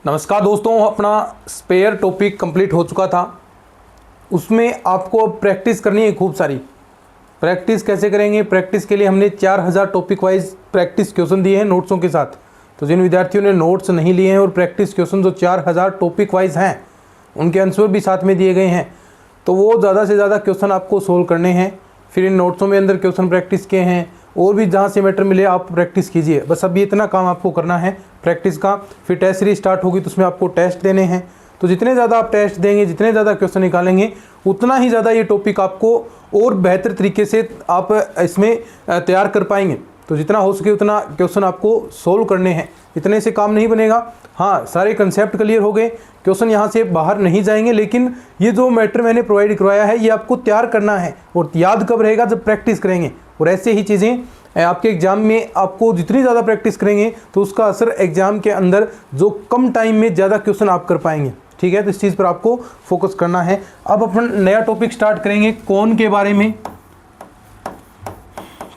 नमस्कार दोस्तों, अपना स्पेयर टॉपिक कंप्लीट हो चुका था। उसमें आपको प्रैक्टिस करनी है खूब सारी। प्रैक्टिस कैसे करेंगे? प्रैक्टिस के लिए हमने 4000 टॉपिक वाइज प्रैक्टिस क्वेश्चन दिए हैं नोट्सों के साथ। तो जिन विद्यार्थियों ने नोट्स नहीं लिए हैं और प्रैक्टिस क्वेश्चन जो 4000 टॉपिक वाइज हैं उनके आंसर भी साथ में दिए गए हैं, तो वो ज़्यादा से ज़्यादा क्वेश्चन आपको सोल्व करने हैं। फिर इन नोट्सों में अंदर क्वेश्चन प्रैक्टिस किए हैं और भी जहाँ से मैटर मिले आप प्रैक्टिस कीजिए। बस अभी इतना काम आपको करना है प्रैक्टिस का। फिर टेस्ट सीरीज स्टार्ट होगी तो उसमें आपको टेस्ट देने हैं। तो जितने ज़्यादा आप टेस्ट देंगे, जितने ज़्यादा क्वेश्चन निकालेंगे, उतना ही ज़्यादा ये टॉपिक आपको और बेहतर तरीके से आप इसमें तैयार कर पाएंगे। तो जितना हो सके उतना क्वेश्चन आपको सोल्व करने हैं। इतने से काम नहीं बनेगा। हाँ, सारे कंसेप्ट क्लियर हो गए, क्वेश्चन यहाँ से बाहर नहीं जाएंगे, लेकिन ये जो मैटर मैंने प्रोवाइड करवाया है ये आपको तैयार करना है। और याद कब रहेगा? जब प्रैक्टिस करेंगे। और ऐसे ही चीज़ें आपके एग्जाम में आपको जितनी ज़्यादा प्रैक्टिस करेंगे तो उसका असर एग्जाम के अंदर जो कम टाइम में ज़्यादा क्वेश्चन आप कर पाएंगे। ठीक है, तो इस चीज़ पर आपको फोकस करना है। अब अपन नया टॉपिक स्टार्ट करेंगे कोण के बारे में।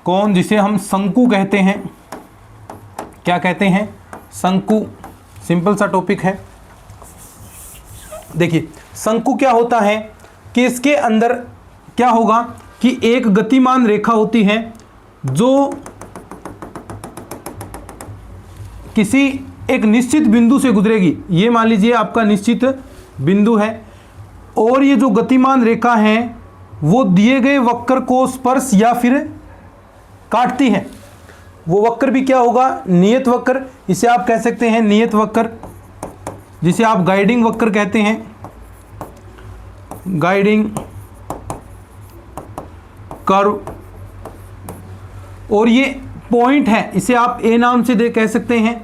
कोण, जिसे हम शंकु कहते हैं। क्या कहते हैं? शंकु। सिंपल सा टॉपिक है। देखिए, शंकु क्या होता है कि इसके अंदर क्या होगा कि एक गतिमान रेखा होती है जो किसी एक निश्चित बिंदु से गुजरेगी। ये मान लीजिए आपका निश्चित बिंदु है और ये जो गतिमान रेखा है वो दिए गए वक्र को स्पर्श या फिर काटती है। वो वक्र भी क्या होगा? नियत वक्र। इसे आप कह सकते हैं नियत वक्र, जिसे आप गाइडिंग वक्र कहते हैं। Guiding curve. और ये पॉइंट है, इसे आप ए नाम से कह सकते हैं।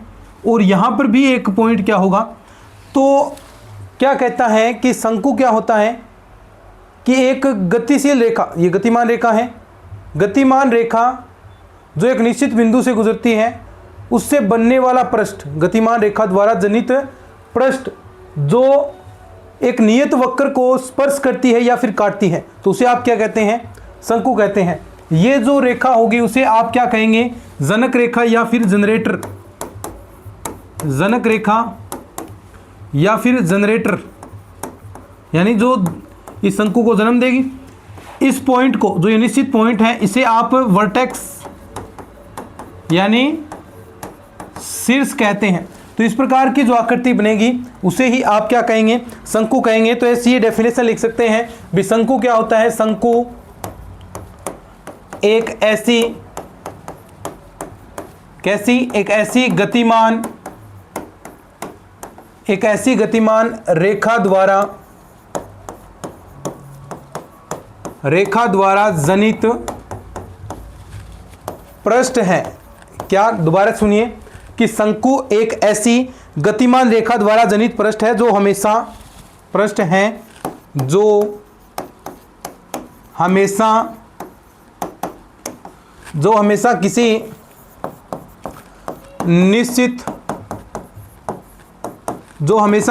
और यहां पर भी एक पॉइंट क्या होगा? तो क्या कहता है कि शंकु क्या होता है कि एक गतिशील रेखा, ये गतिमान रेखा है। गतिमान रेखा जो एक निश्चित बिंदु से गुजरती है उससे बनने वाला पृष्ठ, गतिमान रेखा द्वारा जनित पृष्ठ जो एक नियत वक्र को स्पर्श करती है या फिर काटती है, तो उसे आप क्या कहते हैं? शंकु कहते हैं। ये जो रेखा होगी उसे आप क्या कहेंगे? जनक रेखा या फिर जनरेटर। जनक रेखा या फिर जनरेटर, यानी जो इस शंकु को जन्म देगी। इस पॉइंट को, जो ये निश्चित पॉइंट है, इसे आप वर्टेक्स यानी शीर्ष कहते हैं। तो इस प्रकार की जो आकृति बनेगी उसे ही आप क्या कहेंगे? शंकु कहेंगे। तो ऐसी ये डेफिनेशन लिख सकते हैं भी शंकु क्या होता है? शंकु एक ऐसी गतिमान रेखा द्वारा जनित पृष्ठ है। क्या? दोबारा सुनिए कि शंकु एक ऐसी गतिमान रेखा द्वारा जनित पृष्ठ है जो हमेशा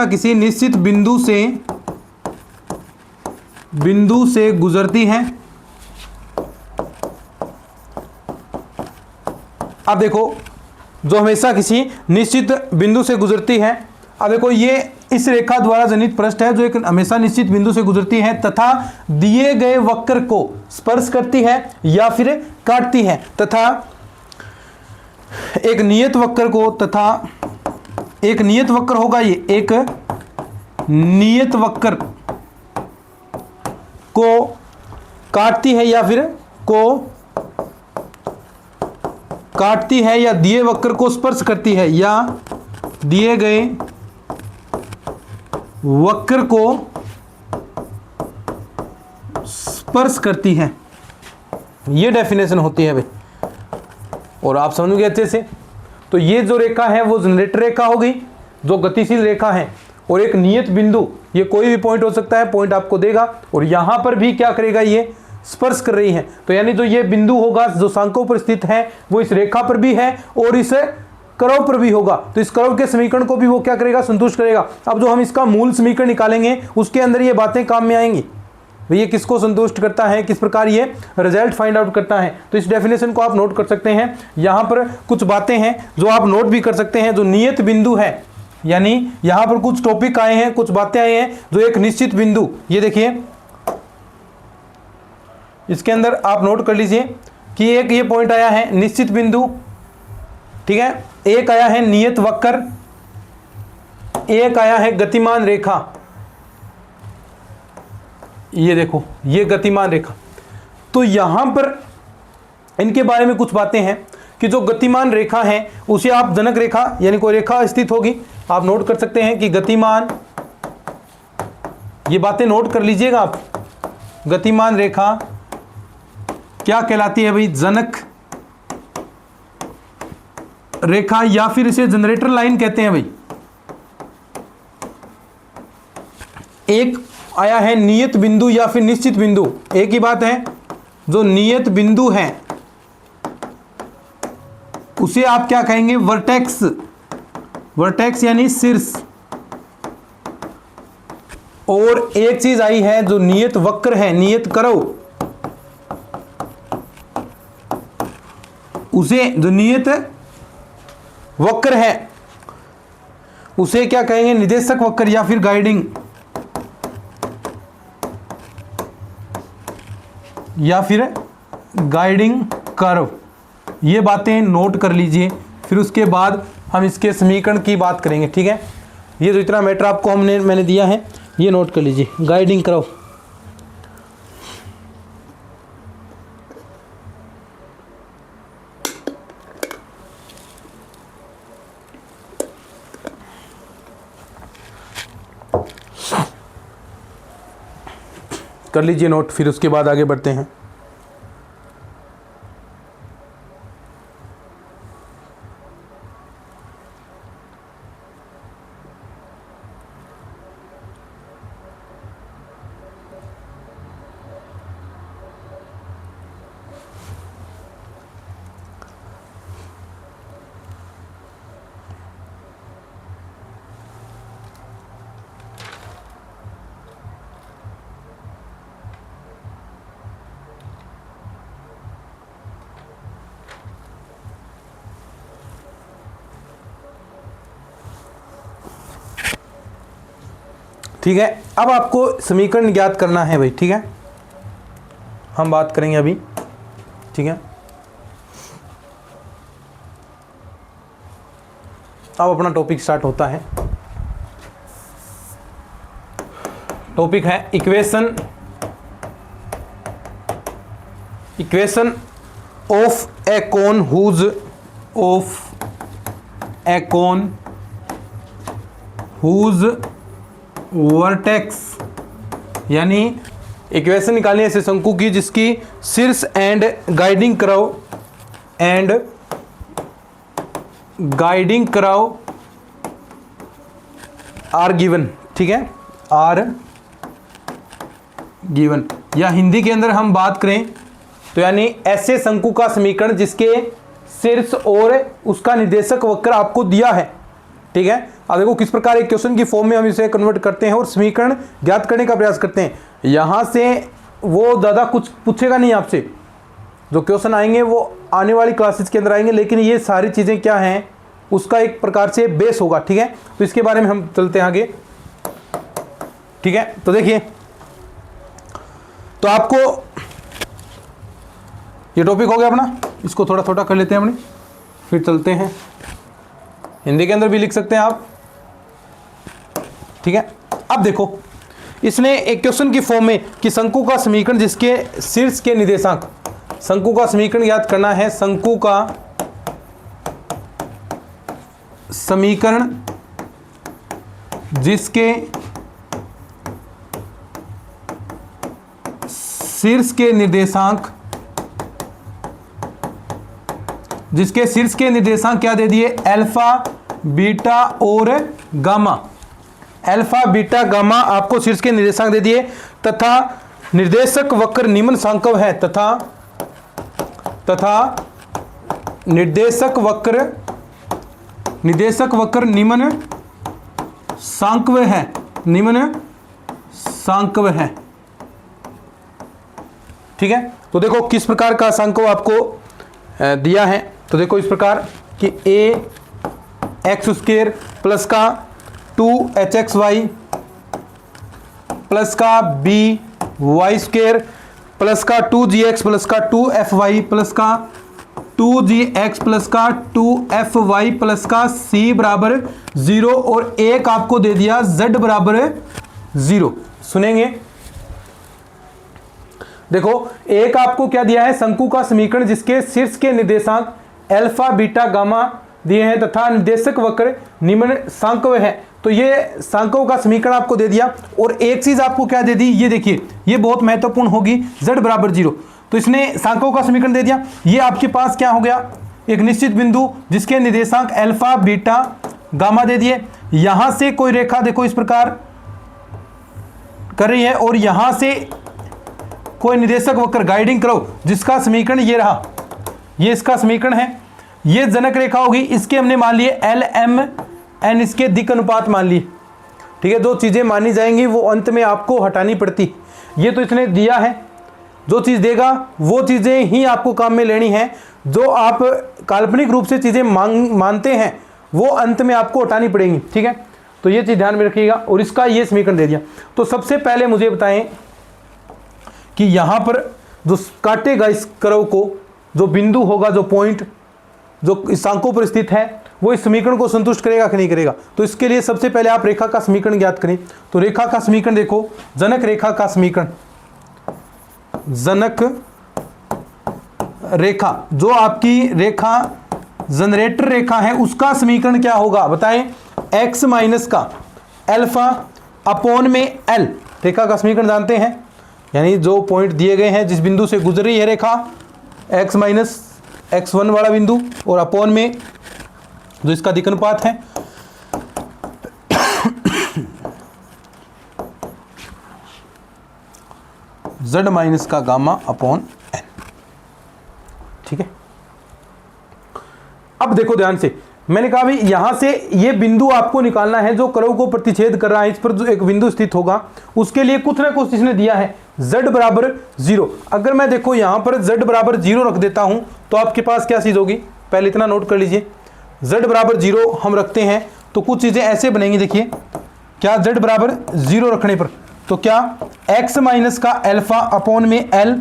किसी निश्चित बिंदु से गुजरती है। अब देखो, जो हमेशा किसी निश्चित बिंदु से गुजरती है। अब देखो, ये इस रेखा द्वारा जनित पृष्ठ है जो एक हमेशा निश्चित बिंदु से गुजरती है तथा दिए गए वक्र को स्पर्श करती है या फिर काटती है, तथा एक नियत वक्र होगा। ये एक नियत वक्र को काटती है या दिए वक्र को स्पर्श करती है या दिए गए वक्र को स्पर्श करती है। ये डेफिनेशन होती है भाई, और आप समझोगे अच्छे से। तो ये जो रेखा है वो जनरेटर रेखा होगी जो गतिशील रेखा है, और एक नियत बिंदु, ये कोई भी पॉइंट हो सकता है, पॉइंट आपको देगा और यहां पर भी क्या करेगा? ये स्पर्श कर रही है। तो यानी जो ये बिंदु होगा जो शंकु पर स्थित है वो इस रेखा पर भी है और इस कर्व पर भी होगा। तो इस कर्व के समीकरण को भी वो क्या करेगा? संतुष्ट करेगा। अब जो हम इसका मूल समीकरण निकालेंगे उसके अंदर ये बातें काम में आएंगी। ये किसको संतुष्ट करता है, किस प्रकार ये रिजल्ट फाइंड आउट करता है। तो इस डेफिनेशन को आप नोट कर सकते हैं। यहाँ पर कुछ बातें हैं जो आप नोट भी कर सकते हैं। जो नियत बिंदु है, यानी यहां पर कुछ टॉपिक आए हैं, कुछ बातें आई हैं जो एक निश्चित बिंदु, ये देखिए इसके अंदर आप नोट कर लीजिए कि एक ये पॉइंट आया है निश्चित बिंदु, ठीक है, एक आया है नियत वक्र, एक आया है गतिमान रेखा। ये देखो ये गतिमान रेखा। तो यहां पर इनके बारे में कुछ बातें हैं कि जो गतिमान रेखा है उसे आप जनक रेखा यानी कोई रेखा स्थित होगी, आप नोट कर सकते हैं कि गतिमान, ये बातें नोट कर लीजिएगा आप, गतिमान रेखा क्या कहलाती है भाई, जनक रेखा या फिर इसे जनरेटर लाइन कहते हैं भाई। एक आया है नियत बिंदु या फिर निश्चित बिंदु, एक ही बात है, जो नियत बिंदु है उसे आप क्या कहेंगे, वर्टेक्स, वर्टेक्स यानी शीर्ष। और एक चीज आई है जो नियत वक्र है, नियत करो, उसे जो नियत वक्र है उसे क्या कहेंगे, निर्देशक वक्र या फिर गाइडिंग, या फिर गाइडिंग कर्व। ये बातें नोट कर लीजिए, फिर उसके बाद हम इसके समीकरण की बात करेंगे, ठीक है। ये जो इतना मैटर आपको मैंने दिया है ये नोट कर लीजिए, गाइडिंग कर्व। कर लीजिए नोट, फिर उसके बाद आगे बढ़ते हैं। ठीक है, अब आपको समीकरण ज्ञात करना है भाई, ठीक है, हम बात करेंगे अभी, ठीक है। अब अपना टॉपिक स्टार्ट होता है। टॉपिक है equation, equation of a cone whose, of a cone whose vertex, यानी इक्वेशन निकालनी है ऐसे शंकु की जिसकी शीर्ष and guiding curve, and guiding curve are given, ठीक है, आर गिवन। या हिंदी के अंदर हम बात करें तो यानी ऐसे शंकु का समीकरण जिसके शीर्ष और उसका निर्देशक वक्र आपको दिया है, ठीक है। अब देखो किस प्रकार एक क्वेश्चन की फॉर्म में हम इसे कन्वर्ट करते हैं और समीकरण ज्ञात करने का प्रयास करते हैं। यहां से वो ज़्यादा कुछ पूछेगा नहीं आपसे, जो क्वेश्चन आएंगे वो आने वाली क्लासेस के अंदर आएंगे, लेकिन ये सारी चीज़ें क्या हैं उसका एक प्रकार से बेस होगा, ठीक है। तो इसके बारे में हम चलते हैं आगे, ठीक है। तो देखिए, तो आपको ये टॉपिक हो गया अपना, इसको थोड़ा थोड़ा कर लेते हैं अपनी, फिर चलते हैं। हिंदी के अंदर भी लिख सकते हैं आप, ठीक है। अब देखो इसने एक क्वेश्चन की फॉर्म में कि शंकु का समीकरण जिसके शीर्ष के निर्देशांक, शंकु का समीकरण याद करना है, शंकु का समीकरण जिसके शीर्ष के निर्देशांक, जिसके शीर्ष के निर्देशांक क्या दे दिए, अल्फा बीटा और गामा, अल्फा बीटा गामा आपको शीर्ष के निर्देशांक दे दिए, तथा निर्देशक वक्र निम्न सांकव है, तथा निर्देशक वक्र निम्न सांकव है, निम्न सांकव है, ठीक है। तो देखो किस प्रकार का सांकव आपको दिया है, तो देखो इस प्रकार कि a एक्स स्क्वायर प्लस का 2hxy प्लस का by² प्लस का 2gx प्लस का 2fy प्लस का 2gx प्लस का 2fy प्लस का c बराबर 0 और एक आपको दे दिया z बराबर 0। सुनेंगे, देखो एक आपको क्या दिया है, शंकु का समीकरण जिसके शीर्ष के निर्देशांक अल्फा बीटा गामा दिए हैं तथा निर्देशक वक्र निम्न सांकव है। तो ये सांकों का समीकरण आपको दे दिया और एक चीज आपको क्या दे दी, ये देखिए ये बहुत महत्वपूर्ण होगी, z बराबर 0। तो इसने सांकों का समीकरण दे दिया। ये आपके पास क्या हो गया, एक निश्चित बिंदु जिसके निर्देशांक अल्फा बीटा गामा दे दिए। यहां से कोई रेखा देखो इस प्रकार कर रही है और यहां से कोई निर्देशक वक्र गाइडिंग करो जिसका समीकरण ये रहा, ये इसका समीकरण है। ये जनक रेखा होगी, इसके हमने मान लिए LMN, इसके दिक् अनुपात मान लिए। ठीक है, जो चीजें मानी जाएंगी वो अंत में आपको हटानी पड़ती। ये तो इसने दिया है, जो चीज देगा वो चीजें ही आपको काम में लेनी है। जो आप काल्पनिक रूप से चीजें मानते हैं वो अंत में आपको हटानी पड़ेंगी। ठीक है, तो ये चीज ध्यान में रखिएगा। और इसका ये समीकरण दे दिया। तो सबसे पहले मुझे बताएं कि यहां पर जो काटेगा इस कर्व को, जो बिंदु होगा, जो पॉइंट जो इस सांकों पर स्थित है, वो इस समीकरण को संतुष्ट करेगा कि नहीं करेगा। तो इसके लिए सबसे पहले आप रेखा का समीकरण ज्ञात करें। तो रेखा का समीकरण देखो, जनक रेखा का समीकरण, जनक रेखा जो आपकी रेखा जनरेटर रेखा है उसका समीकरण क्या होगा बताएं, x माइनस का अल्फा अपॉन में l। रेखा का समीकरण जानते हैं, यानी जो पॉइंट दिए गए हैं, जिस बिंदु से गुजर रही है रेखा, x माइनस x1 वाला बिंदु और अपॉन में जो इसका दिक् अनुपात है। z माइनस का गामा अपॉन n। ठीक है, अब देखो ध्यान से, मैंने कहा भाई यहां से ये बिंदु आपको निकालना है जो कर्व को प्रतिच्छेद कर रहा है। इस पर जो एक बिंदु स्थित होगा उसके लिए कुछ ना कुछ इसने दिया है, z बराबर 0। अगर मैं देखो यहां पर z बराबर 0 रख देता हूं तो आपके पास क्या चीज होगी, पहले इतना नोट कर लीजिए। z बराबर 0 हम रखते हैं तो कुछ चीजें ऐसे बनेंगी। देखिए क्या, z बराबर 0 रखने पर तो क्या, x माइनस का अल्फा अपॉन में l,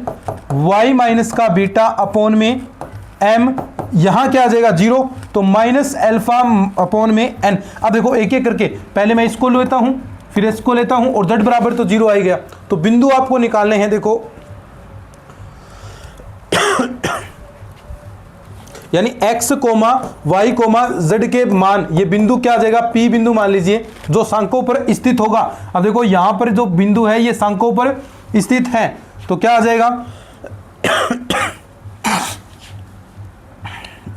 y माइनस का बीटा अपॉन में m, यहां क्या आ जाएगा 0, तो माइनस अल्फा अपॉन में n। अब देखो एक एक करके, पहले मैं इसको लेता हूं फिर इसको लेता हूं और z बराबर तो 0 आ गया। तो बिंदु आपको निकालने हैं, देखो यानी x comma y comma z के मान, ये बिंदु क्या आ जाएगा, P बिंदु मान लीजिए जो सांकों पर स्थित होगा। अब देखो यहां पर जो बिंदु है ये सांकों पर स्थित है, तो क्या आ जाएगा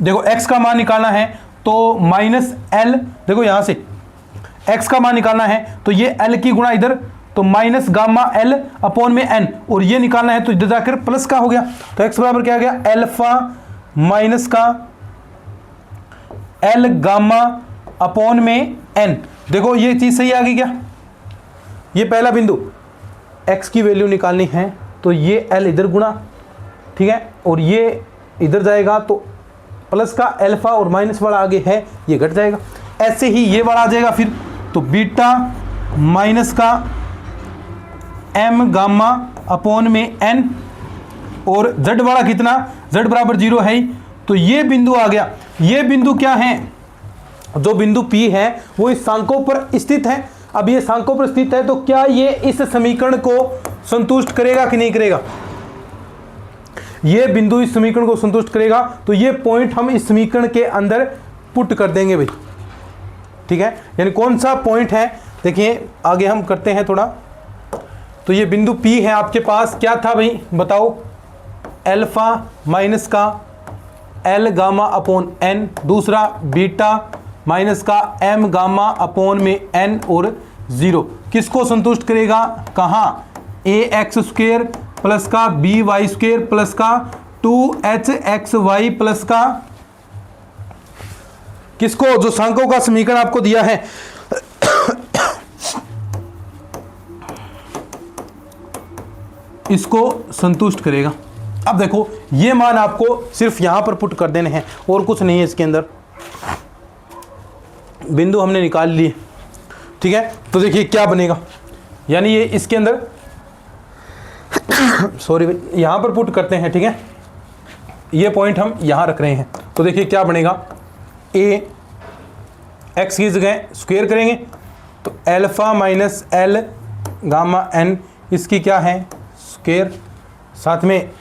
देखो x का मान निकालना है तो माइनस l, देखो यहां से x का मान निकालना है तो ये l की गुणा इधर, तो माइनस गामा l अपॉन में n, और ये निकालना है तो इधर जाकर प्लस का हो गया। तो x बराबर क्या आ गया, अल्फा माइनस का l गामा अपॉन में n। देखो ये चीज सही आ गई क्या, ये पहला बिंदु x की वैल्यू निकालनी है तो ये l इधर गुणा, ठीक है, और ये इधर जाएगा तो प्लस का अल्फा और माइनस वाला आगे है ये घट जाएगा। ऐसे ही ये वाला आ जाएगा फिर, तो बीटा माइनस का m गामा अपॉन में n, और z वाला कितना, z बराबर 0 है ही, तो ये बिंदु आ गया। ये बिंदु क्या है, जो बिंदु P है वो इस सांकों पर स्थित है। अब ये सांकों पर स्थित है तो क्या ये इस समीकरण को संतुष्ट करेगा कि नहीं करेगा, ये बिंदु इस समीकरण को संतुष्ट करेगा। तो ये पॉइंट हम इस समीकरण के अंदर पुट कर देंगे भाई। ठीक है, यानी कौन सा पॉइंट है, देखिए आगे हम करते हैं थोड़ा। तो ये बिंदु P है आपके पास, क्या था भाई बताओ, अल्फा माइनस का l गामा अपॉन n, दूसरा बीटा माइनस का m गामा अपॉन में n, और 0 किसको संतुष्ट करेगा, कहाँ, ax² प्लस का by² प्लस का 2hxy प्लस का किसको, जो सांकों का समीकरण आपको दिया है इसको संतुष्ट करेगा। अब देखो ये मान आपको सिर्फ यहां पर पुट कर देने हैं और कुछ नहीं है इसके अंदर। बिंदु हमने निकाल लिए, ठीक है। तो देखिए क्या बनेगा, यानी ये इसके अंदर सॉरी यहाँ पर पुट करते हैं, ठीक है, ये पॉइंट हम यहाँ रख रहे हैं। तो देखिए क्या बनेगा, ए एक्स की जगह स्क्वायर करेंगे तो alpha minus L gamma N, इसकी क्या है स्क्वायर, साथ में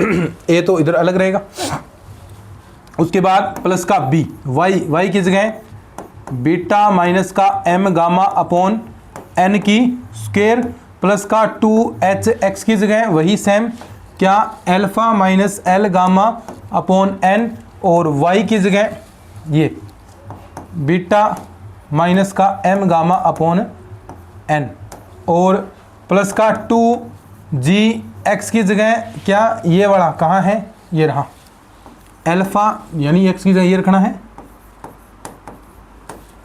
ए तो इधर अलग रहेगा। उसके बाद प्लस का बी, वाई की जगह बीटा माइनस का एम गामा अपॉन एन की स्क्वायर, प्लस का 2h एक्स की जगह वही सेम क्या alpha minus L gamma upon N, और y की जगह ये बीटा माइनस का m गामा अपॉन n, और प्लस का 2g x की जगह क्या ये वाला कहाँ है, ये रहा अल्फा, यानी x की जगह ये रखना है,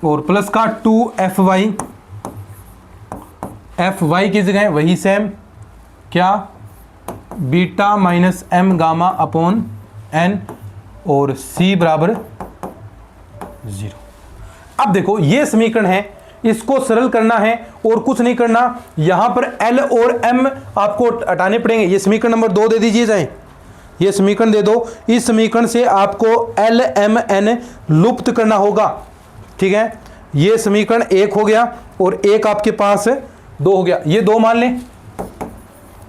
और प्लस का 2fy की जगह वही सेम क्या beta minus M gamma upon N, और c बराबर 0। अब देखो ये समीकरण है, इसको सरल करना है और कुछ नहीं करना, यहां पर l और m आपको हटाने पड़ेंगे। ये समीकरण नंबर 2 दे दीजिए जाए, ये समीकरण दे दो, इस समीकरण से आपको l m n लुप्त करना होगा, ठीक है। ये समीकरण 1 हो गया और एक आपके पास 2 हो गया, ये 2 मान लें,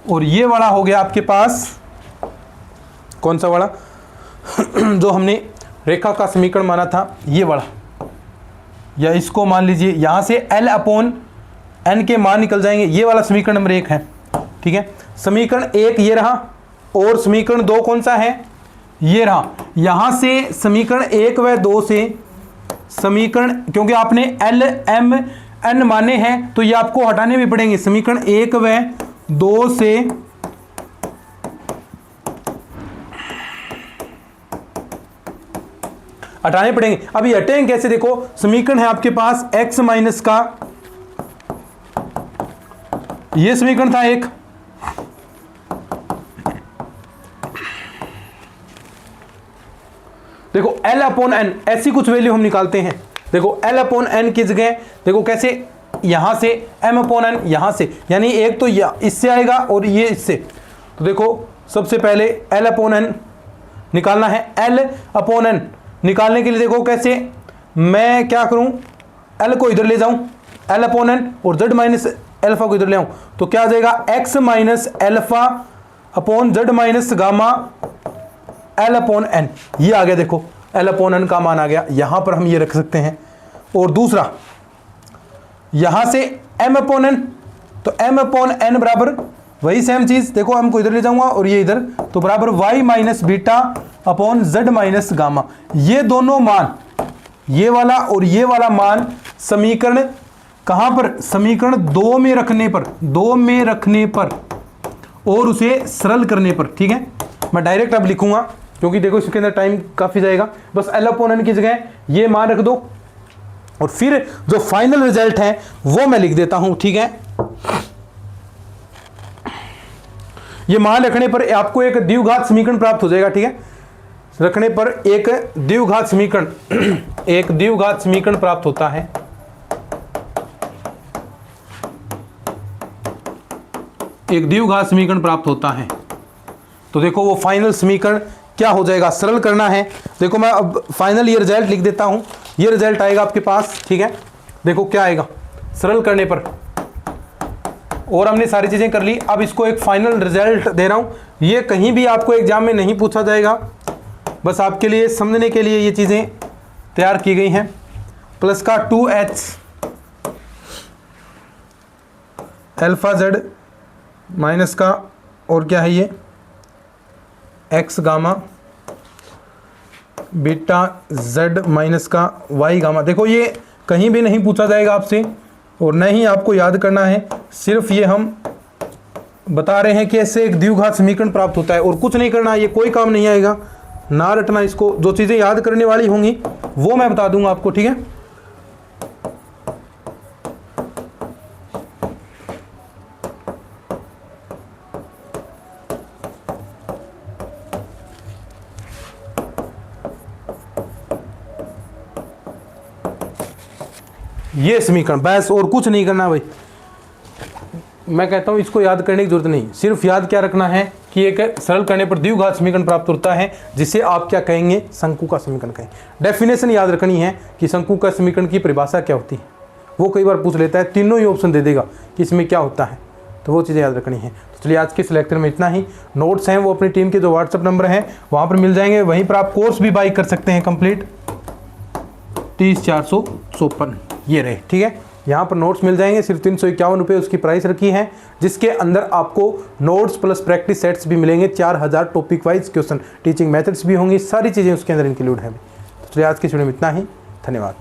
और ये वाला हो गया आपके पास कौन सा वाला जो हमने रेखा का समीकरण माना था, ये वाला, या इसको मान लीजिए यहां से L अपॉन N के मान निकल जाएंगे, ये वाला समीकरण नंबर 1 है, ठीक है। समीकरण 1 ये रहा, और समीकरण 2 कौन सा है, ये रहा। यहां से समीकरण 1 व 2 से समीकरण, क्योंकि आपने L M N माने हैं तो ये आपको हटाने भी पड़ेंगे, समीकरण 1 व 2 से हटाने पड़ेंगे। अभी हटेंगे कैसे, देखो समीकरण है आपके पास x माइनस का, ये समीकरण था एक, देखो L अपॉन N ऐसी कुछ वैल्यू हम निकालते हैं। देखो L अपॉन N की जगह देखो कैसे, यहां से M अपॉन N यहां से, यानी एक तो इससे आएगा और ये इससे। तो देखो सबसे पहले L अपॉन N निकालना है। L अपॉन N निकालने के लिए देखो कैसे, मैं क्या करूं, L को इधर ले जाऊं L अपॉन N, और Z माइनस एल्फा को इधर ले आऊं, तो क्या आ जाएगा x minus alpha upon Z minus gamma L upon N, ये आ गया। देखो L अपॉन N का मान आ गया, यहां पर हम ये रख सकते हैं। और दूसरा यहां से M अपॉन N, तो M अपॉन N बराबर वही सेम चीज, देखो M को इधर ले जाऊंगा और ये इधर, तो बराबर y minus beta upon Z minus gamma. ये दोनों मान, ये वाला और ये वाला मान समीकरण कहां पर, समीकरण 2 में रखने पर, 2 में रखने पर और उसे सरल करने पर, ठीक है। मैं डायरेक्ट अब लिखूंगा क्योंकि देखो इसके अंदर टाइम काफी जाएगा। बस L अपॉन N की जगह ये मान रख दो और फिर जो फाइनल रिजल्ट है वो मैं लिख देता हूं, ठीक है। ये मान रखने पर आपको एक द्विघात समीकरण प्राप्त हो जाएगा, ठीक है। रखने पर एक द्विघात समीकरण एक द्विघात समीकरण प्राप्त होता है। एक द्विघात समीकरण प्राप्त होता है। तो देखो वो फाइनल समीकरण क्या हो जाएगा, सरल करना है। देखो मैं अब फाइनल ये रिजल्ट लिख देता हूं, ये रिजल्ट आएगा आपके पास, ठीक है। देखो क्या आएगा सरल करने पर, और हमने सारी चीजें कर ली। अब इसको एक फाइनल रिजल्ट दे रहा हूं, ये कहीं भी आपको एग्जाम में नहीं पूछा जाएगा, बस आपके लिए समझने के लिए ये चीजें तैयार की गई हैं। प्लस का 2h अल्फा Z माइनस का, और क्या है ये x gamma beta Z minus का y गामा। देखो ये कहीं भी नहीं पूछा जाएगा आपसे, और न ही आपको याद करना है, सिर्फ ये हम बता रहे हैं कि ऐसे एक द्विघात समीकरण प्राप्त होता है, और कुछ नहीं करना, ये कोई काम नहीं आएगा, ना रटना इसको। जो चीज़ें याद करने वाली होंगी वो मैं बता दूंगा आपको, ठीक है। ये समीकरण, बस और कुछ नहीं करना भाई। मैं कहता हूँ इसको याद करने की जरूरत नहीं, सिर्फ याद क्या रखना है कि एक सरल करने पर द्विघात समीकरण प्राप्त होता है, जिसे आप क्या कहेंगे, शंकु का समीकरण कहेंगे। डेफिनेशन याद रखनी है कि शंकु का समीकरण की परिभाषा क्या होती है, वो कई बार पूछ लेता है, तीनों ही ऑप्शन दे देगा कि इसमें क्या होता है, तो वो चीज़ें याद रखनी है। तो चलिए आज के इस लेक्चर में इतना ही। नोट्स हैं वो अपनी टीम के जो व्हाट्सअप नंबर हैं वहाँ पर मिल जाएंगे, वहीं पर आप कोर्स भी बाई कर सकते हैं कंप्लीट 30,454 ये रहे, ठीक है। यहाँ पर नोट्स मिल जाएंगे, सिर्फ 351 रुपये उसकी प्राइस रखी है, जिसके अंदर आपको नोट्स प्लस प्रैक्टिस सेट्स भी मिलेंगे, 4000 topic wise question, teaching methods भी होंगी, सारी चीज़ें उसके अंदर इंक्लूड हैं। तो चलिए आज की वीडियो में इतना ही, धन्यवाद।